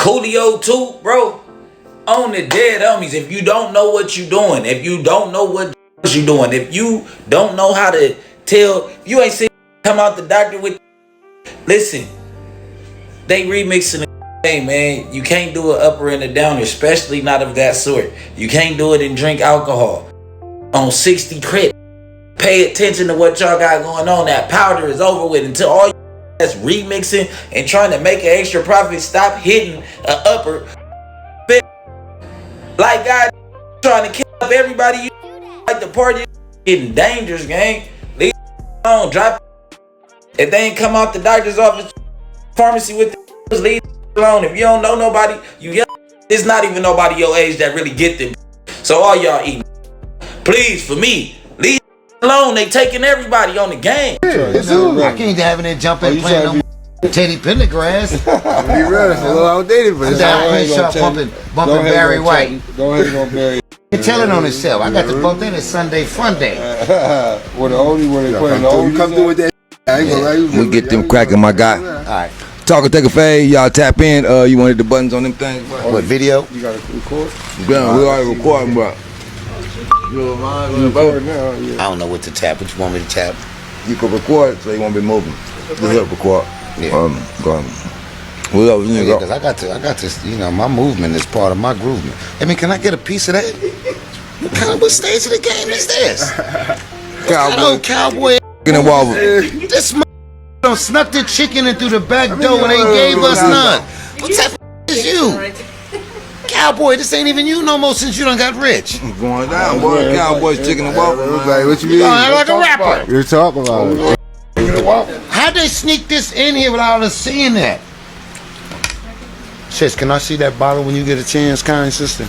Coolio too, bro. On the dead homies. If you don't know what you doing, if you don't know what you doing, if you don't know how to tell, if you ain't seen come out the doctor with, listen, they remixing the game, man. You can't do an upper and a downer, especially not of that sort. You can't do it and drink alcohol on 60 crit. Pay attention to what y'all got going on. That powder is over with until all that's remixing and trying to make an extra profit stop hitting an upper. Like God trying to kill up everybody. Like the party getting dangerous, gang. Leave alone. Drop. If they ain't come out the doctor's office, pharmacy with the leave alone. If you don't know nobody, you yell. It's not even nobody your age that really get them. So all y'all eating. Please, for me, leave alone. They taking everybody on the game. I can't having it jumping playing no Teddy Pendergrass. Be real, it's a little outdated, but it's all right. Bumping Barry White. Go ahead and go Barry. He's telling on himself. I got to bump in at Sunday Fun Day. Well, the oldie when they playing the oldie. Come through with that. We get them cracking, my guy. All right. Talk or take a fade. Y'all tap in. You wanted the buttons on them things? What, video? You got to record? Yeah, we already recording, bro. I don't know what to tap. What you want me to tap? You can record so you won't be moving. Just hit record. Yeah. Go ahead. What else? Yeah, because I got to, you know, my movement is part of my groovement. I mean, can I get a piece of that? What stage of the game is this? Cowboy. This done snuck the chicken in through the back door and ain't gave us none. What type of is you? Cowboy, this ain't even you no more since you done got rich. I'm going down, boy. Cowboys chicken and waffles. Like, what you mean? You like a rapper. You're talking about it. How'd they sneak this in here without us seeing that? Sis, can I see that bottle when you get a chance, kind sister?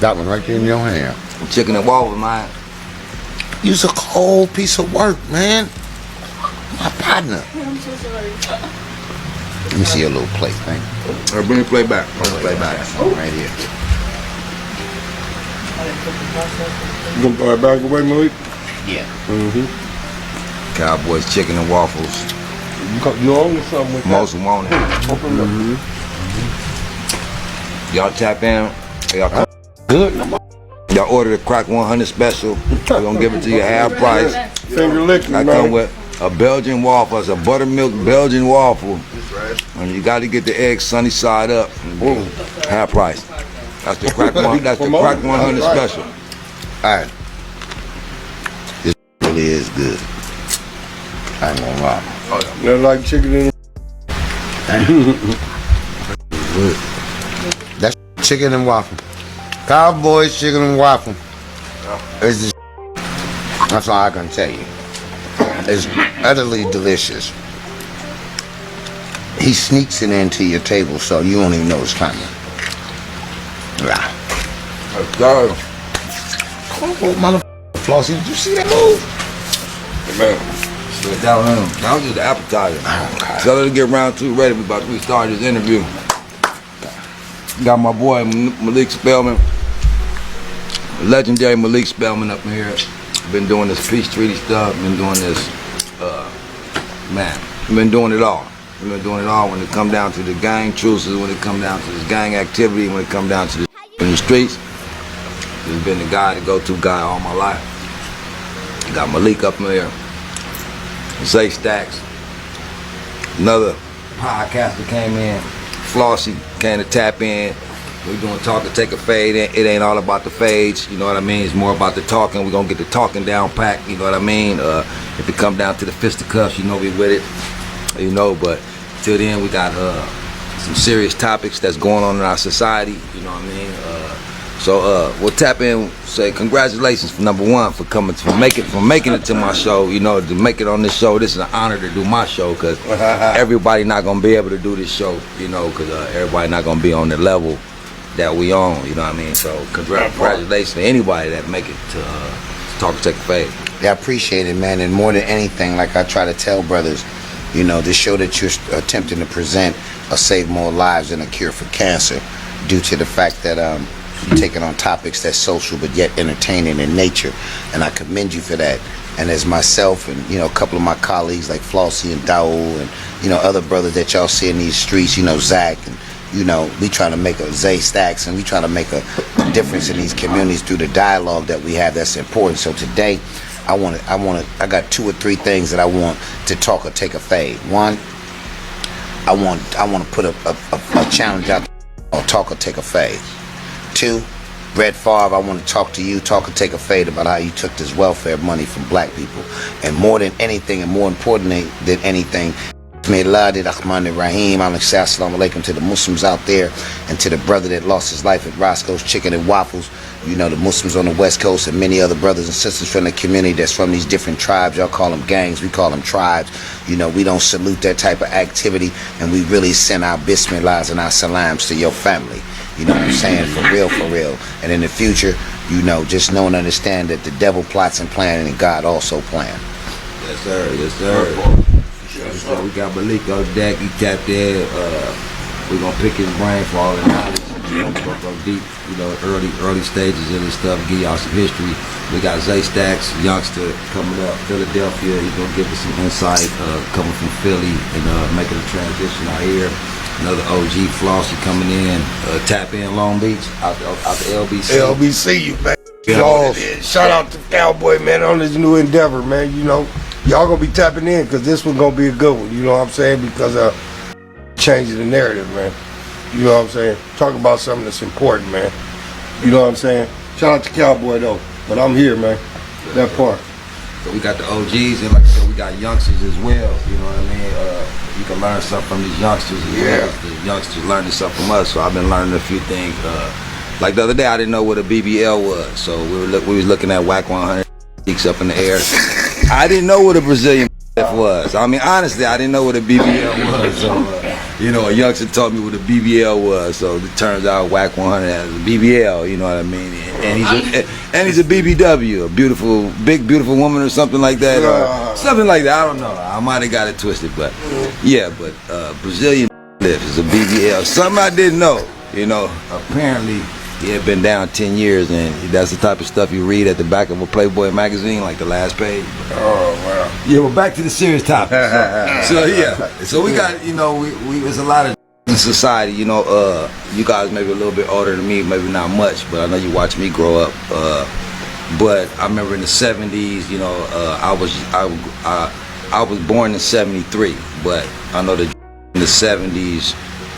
That one right there in your hand. Chicken and waffles, man. You's a cold piece of work, man. My partner. I'm so sorry. Let me see your little plate, thank you. Bring the plate back. Plate back. Right here. You gonna throw it back away, Malik? Yeah. Cowboys chicken and waffles. You own something with Most want it. Y'all tap in. Y'all come. Good. Y'all order the Crack 100 special. We're gonna give it to you half price. Finger licking, I come with a Belgian waffle. It's a buttermilk Belgian waffle. And you got to get the eggs sunny side up. Half price. That's the Crack 100. That's the Crack 100 special. All right. This really is good. I ain't gonna lie. Nothing like chicken in That's chicken and waffle. Cowboys chicken and waffle. It's the that's all I can tell you. It's utterly delicious. He sneaks it into your table so you don't even know it's coming. Yeah. Oh, motherfucker, Flossie, did you see that move? Man. That was just the appetizer. So let's get round two ready. We start this interview. Got my boy Malik Spellman, legendary Malik Spellman up in here. Been doing this peace treaty stuff. Been doing this, man. Been doing it all. We've been doing it all when it come down to the gang truces, when it come down to this gang activity, when it come down to in the streets. He's been the guy, the go-to guy all my life. Got Malik up in here. Zay Stacks, another podcaster came in, Flossie came to tap in. We're doing talk to take a fade. It ain't all about the fades, you know what I mean? It's more about the talking. We're gonna get the talking down packed, you know what I mean? If it come down to the fisticuffs, you know we with it, you know, but till then we got some serious topics that's going on in our society, you know what I mean? So we'll tap in, say congratulations for number one for coming for making it to my show. You know, to make it on this show. This is an honor to do my show because everybody not gonna be able to do this show. You know, because everybody not gonna be on the level that we on. You know what I mean? So congratulations to anybody that make it to Talk to Take a Fade. Yeah, I appreciate it, man. And more than anything, like I try to tell brothers, you know, the show that you're attempting to present will save more lives than a cure for cancer, due to the fact that taking on topics that's social but yet entertaining in nature, and I commend you for that. And as myself and, you know, a couple of my colleagues like Flossie and Daoul and, you know, other brothers that y'all see in these streets, you know, Zach and, you know, we trying to make a Zay Stacks, and we trying to make a difference in these communities through the dialogue that we have that's important. So today, I got 2 or 3 things that I want to talk or take a fade. One, I want to put a challenge out or talk or take a fade. 2, Red Favre, I want to talk to you, talk or take a fade about how you took this welfare money from black people. And more than anything, and more importantly than anything, Rahim, assalamu alaikum to the Muslims out there, and to the brother that lost his life at Roscoe's Chicken and Waffles. You know, the Muslims on the West Coast, and many other brothers and sisters from the community that's from these different tribes. Y'all call them gangs, we call them tribes. You know, we don't salute that type of activity, and we really send our bismillahs and our salams to your family. You know what I'm saying? For real, for real. And in the future, you know, just know and understand that the devil plots and plans, and God also plans. Yes, sir. Yes, sir. So we got Malik on deck. He tapped in. We're gonna pick his brain for all the knowledge. You know, go deep. You know, early stages of this stuff. Give y'all some history. We got Zay Stacks, youngster coming up, Philadelphia. He's gonna give us some insight. Coming from Philly and making a transition out here. Another OG Flossie coming in. Tap in Long Beach out the LBC. LBC, man. Shout out to Cowboy, man, on this new endeavor, man. You know, y'all gonna be tapping in because this one's gonna be a good one. You know what I'm saying? Because changing the narrative, man. You know what I'm saying? Talk about something that's important, man. You know what I'm saying? Shout out to Cowboy though, but I'm here, man. That part. So we got the OGs, and like I said, we got youngsters as well. You know what I mean? You can learn something from these youngsters as well. The youngsters learning something from us. So I've been learning a few things. Like the other day, I didn't know what a BBL was. So we was looking at Wack100 cheeks up in the air. I didn't know what a Brazilian was. I mean, honestly, I didn't know what a BBL was. So, you know, a youngster told me what a BBL was. So it turns out Wack100 has a BBL. You know what I mean? And he's a BBW, a beautiful, big, beautiful woman or something like that. Something like that. I don't know. I might have got it twisted, but yeah. But Brazilian is a BBL. Something I didn't know. You know, apparently. He had been down 10 years, and that's the type of stuff you read at the back of a Playboy magazine, like the last page. Oh, wow. Yeah, well, back to the serious topic. So yeah, so we got, you know, we there's a lot of in society, you know, you guys maybe a little bit older than me, maybe not much, but I know you watched me grow up. But I remember in the 70s, you know, I was born in 73, but I know that in the 70s,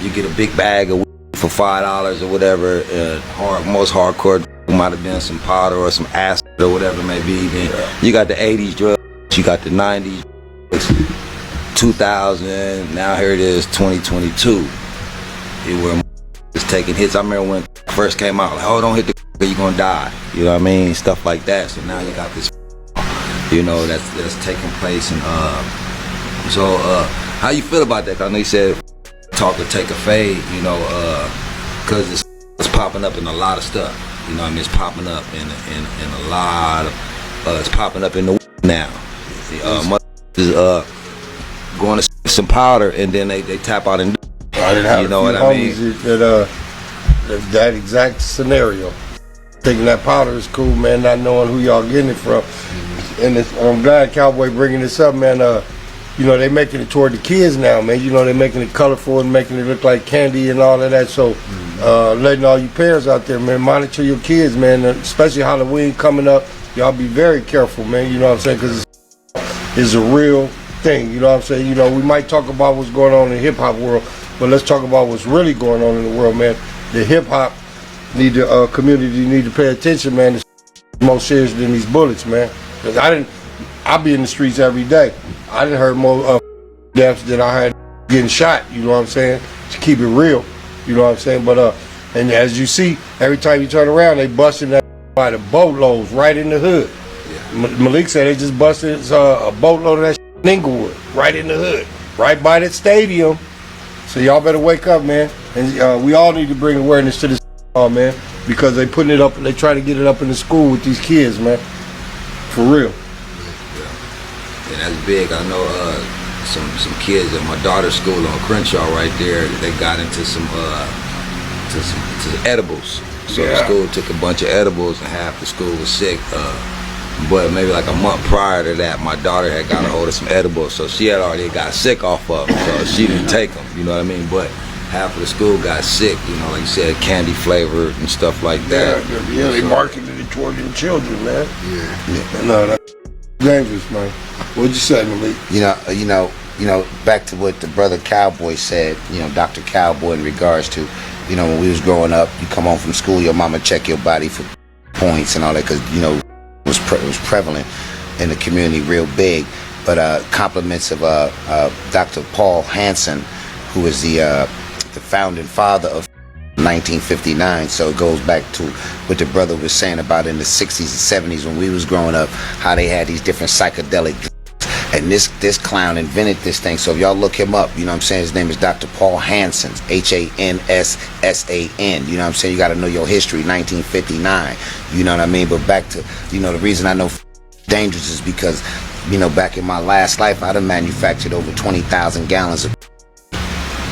you get a big bag of for $5 or whatever. Most hardcore might have been some powder or some acid or whatever it may be. Then you got the 80s drugs, you got the 90s, 2000. Now here it is, 2022. Where it's taking hits. I remember when it first came out, like, oh, don't hit the you're gonna die. You know what I mean? Stuff like that. So now you got this, you know, that's taking place. And so how you feel about that? I know you said talk or take a fade, you know, because it's popping up in a lot of stuff. You know what I mean? It's popping up in a lot of, it's popping up in the now. Is going to some powder, and then they tap out and do. I didn't have, you know what I mean? That exact scenario. Thinking that powder is cool, man, not knowing who y'all getting it from. And I'm glad Cowboy bringing this up, man. You know, they making it toward the kids now, man. You know, they making it colorful and making it look like candy and all of that. So, letting all you parents out there, man, monitor your kids, man. Especially Halloween coming up. Y'all be very careful, man. You know what I'm saying? Because it's a real thing. You know what I'm saying? You know, we might talk about what's going on in the hip-hop world, but let's talk about what's really going on in the world, man. The hip-hop community need to pay attention, man. It's more serious than these bullets, man. Because I be in the streets every day. I done heard more deaths than I had getting shot, you know what I'm saying? To keep it real, you know what I'm saying? But and as you see, every time you turn around, they busting that by the boatloads right in the hood. Yeah. Malik said they just busted a boatload of that shit in Inglewood, right in the hood, right by that stadium. So y'all better wake up, man. And we all need to bring awareness to this, man, because they putting it up, they trying to get it up in the school with these kids, man. For real. And that's big. I know some kids at my daughter's school on Crenshaw right there, they got into some edibles. So the school took a bunch of edibles and half the school was sick. But maybe like a month prior to that, my daughter had got a hold of some edibles, so she had already got sick off of them, so she didn't take them, you know what I mean? But half of the school got sick. You know, like you said, candy flavored and stuff like that. Yeah, they marketed it toward them children, man. Yeah. No, that's dangerous, man. What'd you say, Malik? You know, back to what the brother Cowboy said, Dr. Cowboy, in regards to, when we was growing up, you come home from school, your mama check your body for points and all that, because, it was prevalent in the community real big. But compliments of Dr. Paul Hansen, who is the founding father of 1959. So it goes back to what the brother was saying about in the 60s and 70s when we was growing up, how they had these different psychedelic. And this clown invented this thing. So if y'all look him up, his name is Dr. Paul Hansen, Hansan. You know what I'm saying? You got to know your history, 1959. You know what I mean? But back to, the reason I know dangerous is because, back in my last life, I'd have manufactured over 20,000 gallons of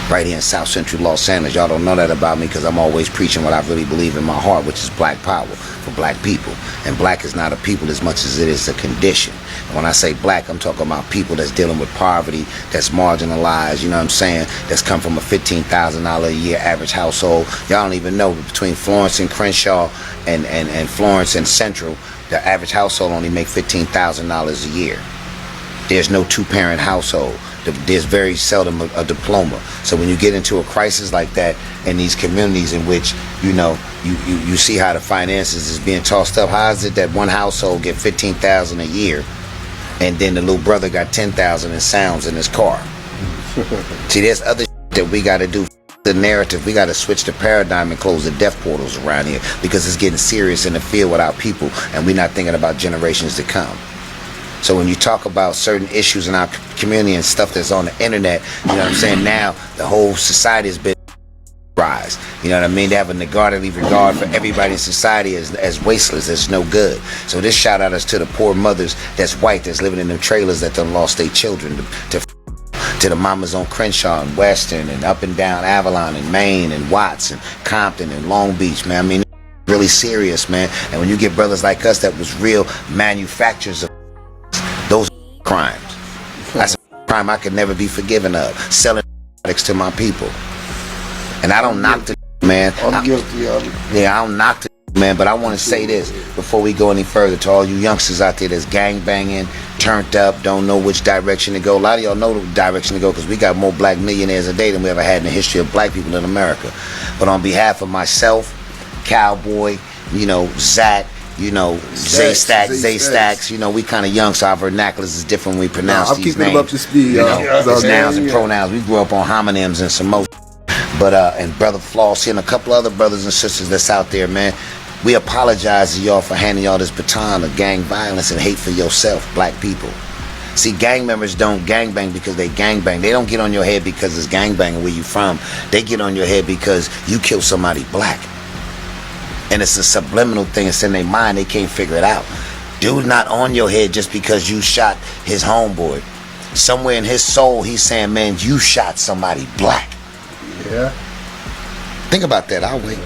right here in South Central Los Angeles. Y'all don't know that about me because I'm always preaching what I really believe in my heart, which is black power for black people. And black is not a people as much as it is a condition. And when I say black, I'm talking about people that's dealing with poverty, that's marginalized, that's come from a $15,000 a year average household. Y'all don't even know, between Florence and Crenshaw and Florence and Central, the average household only make $15,000 a year. There's no two-parent household. There's very seldom a diploma. So when you get into a crisis like that in these communities in which, you see how the finances is being tossed up, how is it that one household get $15,000 a year and then the little brother got $10,000 in sounds in his car? See, there's other that we got to do. The narrative, we got to switch the paradigm and close the death portals around here, because it's getting serious in the field with our people, and we're not thinking about generations to come. So when you talk about certain issues in our community and stuff that's on the internet, now the whole society has been rise. They have a negardly regard for everybody in society as wasteless, as no good. So this shout out is to the poor mothers that's white, that's living in them trailers that done lost their children to the mamas on Crenshaw and Western and up and down Avalon and Maine and Watts and Compton and Long Beach, man. Really serious, man. And when you get brothers like us that was real manufacturers of those crimes, that's a crime I could never be forgiven of. Selling products to my people. And I don't knock the man. I'm guilty of it. Yeah, I don't knock the man, but I want to say this before we go any further to all you youngsters out there that's gang banging, turned up, don't know which direction to go. A lot of y'all know the direction to go because we got more black millionaires a day than we ever had in the history of black people in America. But on behalf of myself, Cowboy, Zach, Zay Stacks, we kind of young, so our vernaculars is different when we pronounce these names. I'm keeping them up to speed, It's nouns and pronouns. We grew up on homonyms and some more. But and Brother Flossy and a couple other brothers and sisters that's out there, man, we apologize to y'all for handing y'all this baton of gang violence and hate for yourself, black people. See, gang members don't gangbang because they gangbang. They don't get on your head because it's gangbanging where you from. They get on your head because you killed somebody black. And it's a subliminal thing. It's in their mind. They can't figure it out. Dude not on your head just because you shot his homeboy. Somewhere in his soul, he's saying, man, you shot somebody black. Yeah. Think about that. I'll wait.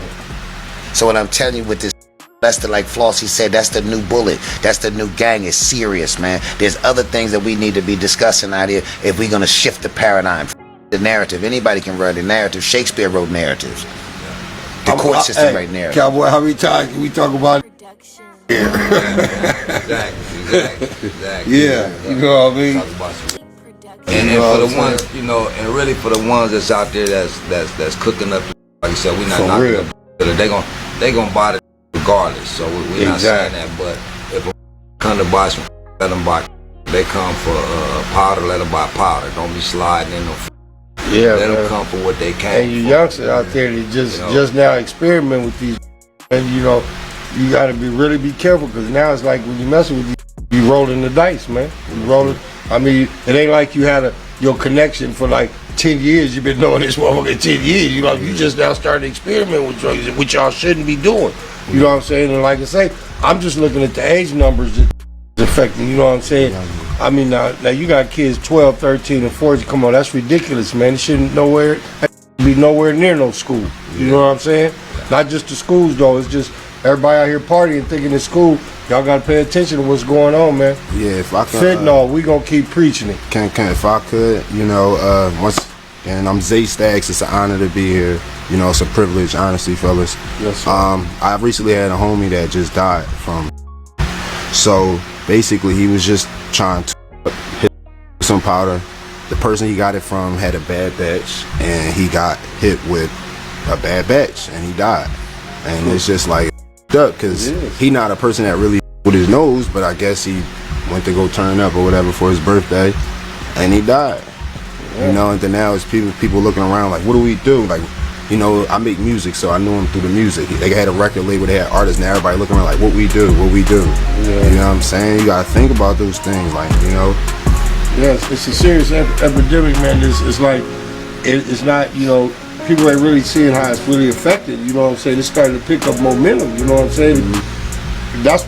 So what I'm telling you with this, that's the, like Flossie said, that's the new bullet. That's the new gang. It's serious, man. There's other things that we need to be discussing out here if we're going to shift the paradigm. The narrative. Anybody can write a narrative. Shakespeare wrote narratives. The court system right narrative. Cowboy, how many times can we talk about it? Exactly. Yeah, you know what I mean? And for the ones, and really for the ones that's out there that's cooking up, like you said, we're not knocking them. They gonna buy it regardless. So we're not saying that. But if a come to buy some, let them buy. They come for powder, let them buy powder. Don't be sliding in no. Yeah, let them come for what they can. And you youngsters out there that just now experiment with these, and you gotta be careful, because now it's like when you messing with these, you rolling the dice, man. You rolling. I mean, it ain't like you had your connection for like 10 years. You've been knowing this motherfucker 10 years. You just now starting to experiment with drugs, which y'all shouldn't be doing. You know what I'm saying? And like I say, I'm just looking at the age numbers that's affecting. You know what I'm saying? I mean, now you got kids 12, 13, and 14. Come on, that's ridiculous, man. It shouldn't be nowhere near no school. You know what I'm saying? Not just the schools though. It's just everybody out here partying, thinking it's school. Y'all gotta pay attention to what's going on, man. Yeah, if I could. Fentanyl, we gonna keep preaching it. If I could, once and I'm Zay Stacks. It's an honor to be here. You know, it's a privilege, honestly, fellas. Yes, sir. I recently had a homie that just died from. So basically, he was just trying to hit some powder. The person he got it from had a bad batch, and he got hit with a bad batch, and he died. And it's just like up because he not a person that really with his nose, but I guess he went to go turn up or whatever for his birthday, and he died. You know, and then now it's people looking around like, what do we do? Like, you know, I make music, so I knew him through the music. They had a record label, they had artists, now everybody looking around like, what we do? Yeah. You know what I'm saying? You gotta think about those things, like, you know. Yes, it's a serious epidemic, man. It's like, it's not, you know, people ain't really seeing how it's really affected, you know what I'm saying? It's starting to pick up momentum, you know what I'm saying? That's what